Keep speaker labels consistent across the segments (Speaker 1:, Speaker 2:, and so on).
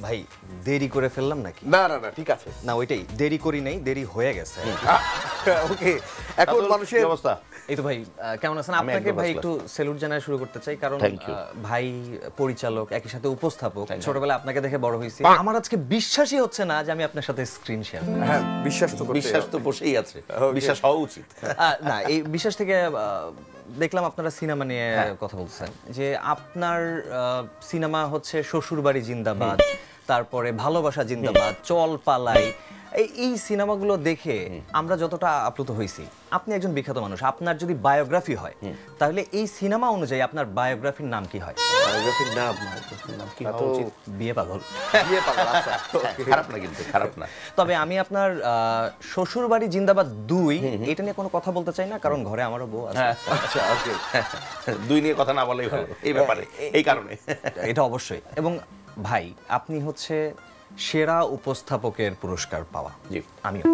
Speaker 1: ভাই দেরি করে ফেললাম নাকি?
Speaker 2: না না না ঠিক আছে।
Speaker 1: না ওইটাই, দেরি করি নাই, দেরি হয়ে গেছে।
Speaker 2: ওকে, এখন মানুষের
Speaker 3: অবস্থা।
Speaker 1: এই তো ভাই কেমন আছেন? আপনাকে ভাই একটু স্যালুট জানায় শুরু করতে চাই, কারণ ভাই পরিচালক, একই সাথে উপস্থাপক। ছোটবেলায় আপনাকে দেখে বড় হয়েছি। আমার আজকে বিশ্বাসই হচ্ছে না যে আমি আপনার সাথে স্ক্রিন শেয়ার।
Speaker 2: হ্যাঁ, বিশ্বাস তো
Speaker 3: বসেই আছে, বিশ্বাস হওয়া উচিত।
Speaker 1: না, এই বিশ্বাস থেকে দেখলাম আপনারা সিনেমা নিয়ে কথা বলছেন, যে আপনার সিনেমা হচ্ছে শ্বশুরবাড়ি জিন্দাবাদ, তারপরে ভালোবাসা জিন্দাবাদ, চল পালাই। এই সিনেমাগুলো দেখে আমরা যতটা আপ্লুত হয়েছি, আপনি একজন বিখ্যাত মানুষ, আপনার যদি বায়োগ্রাফি হয় তাহলে এই সিনেমা অনুযায়ী আপনার বায়োগ্রাফির নাম কি হয়?
Speaker 2: বায়োগ্রাফির নাম
Speaker 3: কি হওয়া উচিত?
Speaker 1: বিয়ে পাগল।
Speaker 2: বিয়ে পাগল। আচ্ছা,
Speaker 3: খারাপ না, কিন্তু খারাপ না।
Speaker 1: তবে আমি আপনার শ্বশুরবাড়ি জিন্দাবাদ 2 এটা নিয়ে কোনো কথা বলতে চাই না, কারণ ঘরে আমারও বউ আছে।
Speaker 2: আচ্ছা ওকে,
Speaker 3: 2 নিয়ে কথা না বলেই ভালো এই ব্যাপারে, এই কারণে।
Speaker 1: এটা অবশ্যই। এবং ভাই আপনি হচ্ছে সেরা উপস্থাপকের পুরস্কার পাওয়া।
Speaker 3: জি,
Speaker 1: আমিও।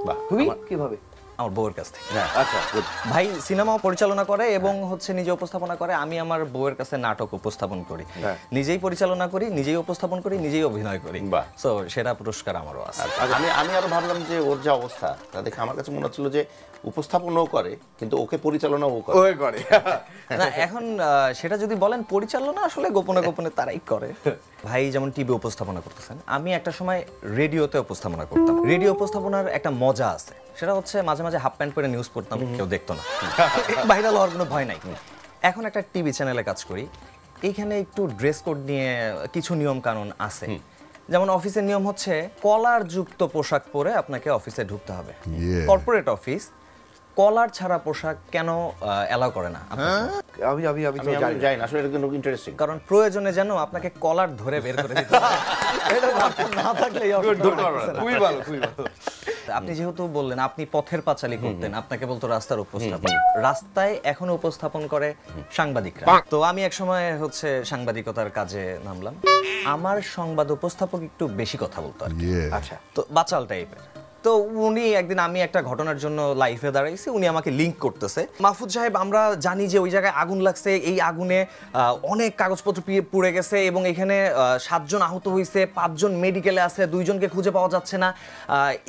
Speaker 3: বাহ,
Speaker 2: কিভাবে?
Speaker 1: আমার বউয়ের কাছ থেকে।
Speaker 2: আচ্ছা,
Speaker 1: ভাই সিনেমাও পরিচালনা করে এবং হচ্ছে নিজে উপস্থাপনা করে। আমি আমার বউয়ের কাছে নাটক উপস্থাপন করি, নিজেই পরিচালনা করি, নিজেই উপস্থাপন করি, নিজেই অভিনয় করি। সো সেরা পুরস্কার আমারও আছে।
Speaker 3: আমি আরো ভাবলাম যে ওর যা অবস্থা তা দেখে আমার কাছে মনে হচ্ছিল যে উপস্থাপনও করে কিন্তু ওকে পরিচালনাও করে।
Speaker 1: না, এখন সেটা যদি বলেন পরিচালনা আসলে গোপনে গোপনে তারাই করে। ভাই যেমন টিভি উপস্থাপনা করতেছেন, আমি একটা সময় রেডিওতে উপস্থাপনা করতাম। রেডিও উপস্থাপনার একটা মজা আছে, সেটা হচ্ছে মাঝে মাঝে হাফ প্যান্ট পরে নিউজ পড়তাম, কেউ দেখতো না, ভাইরাল হওয়ার কোনো ভয় নাই। এখন একটা টিভি চ্যানেলে কাজ করি, এইখানে একটু ড্রেস কোড নিয়ে কিছু নিয়ম কানুন আছে। যেমন অফিসের নিয়ম হচ্ছে কলার যুক্ত পোশাক পরে আপনাকে অফিসে ঢুকতে হবে। কর্পোরেট অফিস কলার ছাড়া পোশাক কেন অ্যালাউ করে না?
Speaker 2: আমি
Speaker 3: জানি না আসলে, এটা কিন্তু ইন্টারেস্টিং।
Speaker 1: কারণ প্রয়োজনে যেন আপনাকে কলার ধরে বের করে দিতে হবে। এটা না থাকলে
Speaker 2: খুবই ভালো, খুবই ভালো।
Speaker 1: আপনি যেহেতু বললেন আপনি পথের পাঁচালী করতেন, আপনাকে বলতো রাস্তার উপস্থাপন। রাস্তায় এখনো উপস্থাপন করে সাংবাদিকরা। তো আমি এক সময় হচ্ছে সাংবাদিকতার কাজে নামলাম। আমার সংবাদ উপস্থাপক একটু বেশি কথা বলতো আর কি।
Speaker 2: আচ্ছা,
Speaker 1: তো বাচাল টাইপের। তো উনি একদিন, আমি একটা ঘটনার জন্য লাইভে দাঁড়াইছি, উনি আমাকে লিংক করতেছে, মাহফুজ সাহেব আমরা জানি যে ওই জায়গায় আগুন লাগছে, এই আগুনে অনেক কাগজপত্র পুড়ে গেছে এবং এখানে 7 জন আহত হয়েছে, 5 জন মেডিকেলে আছে, 2 জনকে খুঁজে পাওয়া যাচ্ছে না।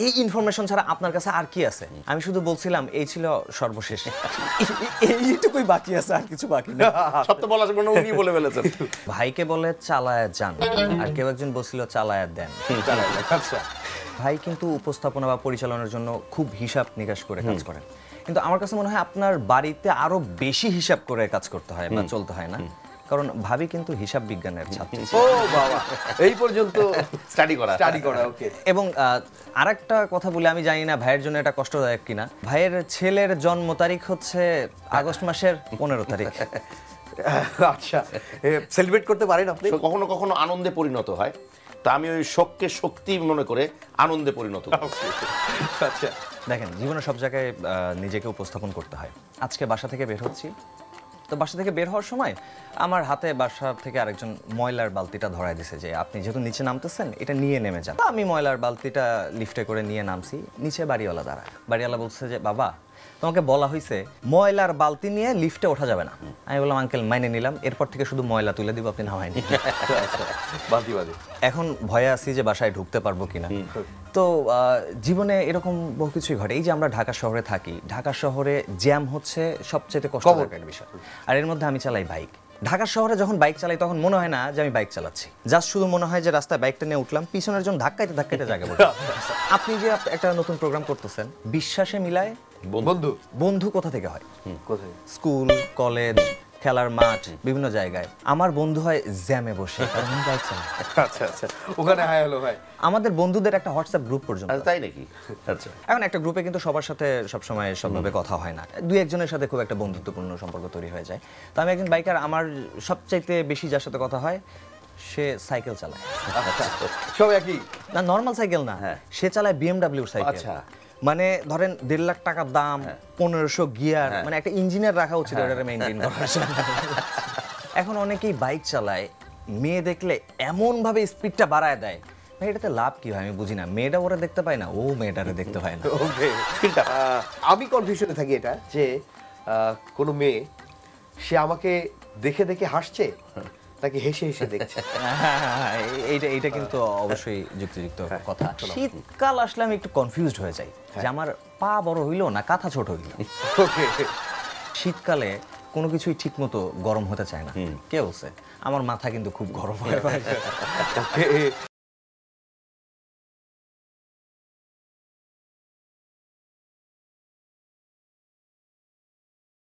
Speaker 1: এই ইনফরমেশন ছাড়া আপনার কাছে আর কি আছে? আমি শুধু বলছিলাম এই ছিল সর্বশেষ, এইটুকুই বাকি আছে, আর কিছু বাকি না।
Speaker 3: সব তো বলা যাবে না, উনি বলে ফেলেছেন।
Speaker 1: ভাইকে বলে চালায়া যান, আর কেউ একজন বলছিল চালায়া দেন।
Speaker 2: আচ্ছা।
Speaker 1: ভাই কিন্তু উপস্থাপনা বা পরিচালনার জন্য খুব হিসাব নিকাশ করে কাজ করেন, কিন্তু আমার কাছে মনে হয় আপনার বাড়িতে আরো বেশি হিসাব করে কাজ করতে হয় বা চলতে হয় না, কারণ ভাবি কিন্তু হিসাব বিজ্ঞানের ছাত্রী।
Speaker 2: ও বাবা, এই পর্যন্ত স্টাডি করা। ওকে।
Speaker 1: এবং আরেকটা কথা বলে, আমি জানি না ভাইয়ের জন্য এটা কষ্টদায়ক কিনা, ভাইয়ের ছেলের জন্ম তারিখ হচ্ছে আগস্ট মাসের 15 তারিখ।
Speaker 2: আচ্ছা, সেলিব্রেট করতে পারেন আপনি?
Speaker 3: কখনো কখনো আনন্দে পরিণত হয়, তা আমি ওই শোককে শক্তি মনে করে আনন্দে পরিণত করি।
Speaker 2: আচ্ছা,
Speaker 1: দেখেন জীবনে সব জায়গায় নিজেকে উপস্থাপন করতে হয়। আজকে বাসা থেকে বের হচ্ছি, তো বাসা থেকে বের হওয়ার সময় আমার হাতে বাসা থেকে আরেকজন ময়লার বালতিটা ধরায় দিছে যে আপনি যেহেতু নিচে নামতেছেন এটা নিয়ে নেমে যান। আমি ময়লার বালতিটা লিফটে করে নিয়ে নামছি, নিচে বাড়িওয়ালা দাঁড়ায়। বাড়িওয়ালা বলছে যে বাবা তোমাকে বলা হয়েছে ময়লার বালতি নিয়ে লিফটে ওঠা যাবে না। আমি বললাম আঙ্কেল মাইনে নিলাম, এরপর থেকে শুধু ময়লা তুলে দিব, আপনি নামাইনি। এখন ভয়ে আছি যে বাসায় ঢুকতে পারবো কিনা। তো জীবনে এরকম বহু কিছুই ঘটে। এই যে আমরা ঢাকা শহরে থাকি, ঢাকা শহরে জ্যাম হচ্ছে সবচেয়ে কষ্টকর বিষয়, আর এর মধ্যে আমি চালাই বাইক। ঢাকা শহরে যখন বাইক চালাই তখন মনে হয় না যে আমি বাইক চালাচ্ছি, জাস্ট শুধু মনে হয় যে রাস্তায় বাইকটা নিয়ে উঠলাম, পিছনের জন ধাক্কাইতে ধাক্কাইতে জায়গা বলছে। আপনি যে একটা নতুন প্রোগ্রাম করতেছেন, বিশ্বাসে মিলায় বন্ধু কোথা থেকে হয়?
Speaker 2: কোথায়?
Speaker 1: স্কুল, কলেজ, খেলার মাঠ, বিভিন্ন জায়গায়। আমার বন্ধু হয় জ্যামে বসে, কারণ আমি বাইক চালাই।
Speaker 2: আচ্ছা আচ্ছা, ওখানে হাই হ্যালো ভাই।
Speaker 1: আমাদের বন্ধুদের একটা হোয়াটসঅ্যাপ গ্রুপ পর্যন্ত।
Speaker 3: তাই নাকি? আচ্ছা।
Speaker 1: এখন একটা গ্রুপে কিন্তু সবার সাথে সবসময় সবভাবে কথা হয় না, 2-1 জনের সাথে খুব একটা বন্ধুত্বপূর্ণ সম্পর্ক তৈরি হয়ে যায়। তো আমি একজন বাইকার, আমার সবচাইতে বেশি যার সাথে কথা হয় সে সাইকেল চালায়।
Speaker 2: সব একই
Speaker 1: না, নর্মাল সাইকেল না, সে চালায় BMW সাইকেল।
Speaker 3: আচ্ছা,
Speaker 1: মানে ধরেন 1.5 লাখ টাকা দাম, 1500 গিয়ার, মানে একটা ইঞ্জিনিয়ার রাখা উচিত ওটারে মেইনটেইন করার জন্য। এখন অনেকেই বাইক চালায়, মেয়ে দেখলে এমন ভাবে স্পিডটা বাড়ায় দেয়, ভাই এটাতে লাভ কি হয় আমি বুঝি না। মেয়েটা ওরা দেখতে পায় না, ও মেয়েটারে দেখতে পায় না।
Speaker 2: ওকে, আমি কনফিউশনে থাকি এটা যে কোনো মেয়ে সে আমাকে দেখে দেখে হাসছে, নাকি হেসে হেসে দেখছে?
Speaker 1: এইটা কিন্তু অবশ্যই যুক্তিযুক্ত কথা। শীতকাল আসলে আমি একটু কনফিউজড হয়ে যাই যে আমার পা বড় হইলো না কাঁথা ছোট হইলো।
Speaker 2: ওকে।
Speaker 1: শীতকালে কোনো কিছুই ঠিক মতো গরম হতে চায় না। কে বলছে? আমার মাথা কিন্তু খুব গরম হয়।
Speaker 2: ওকে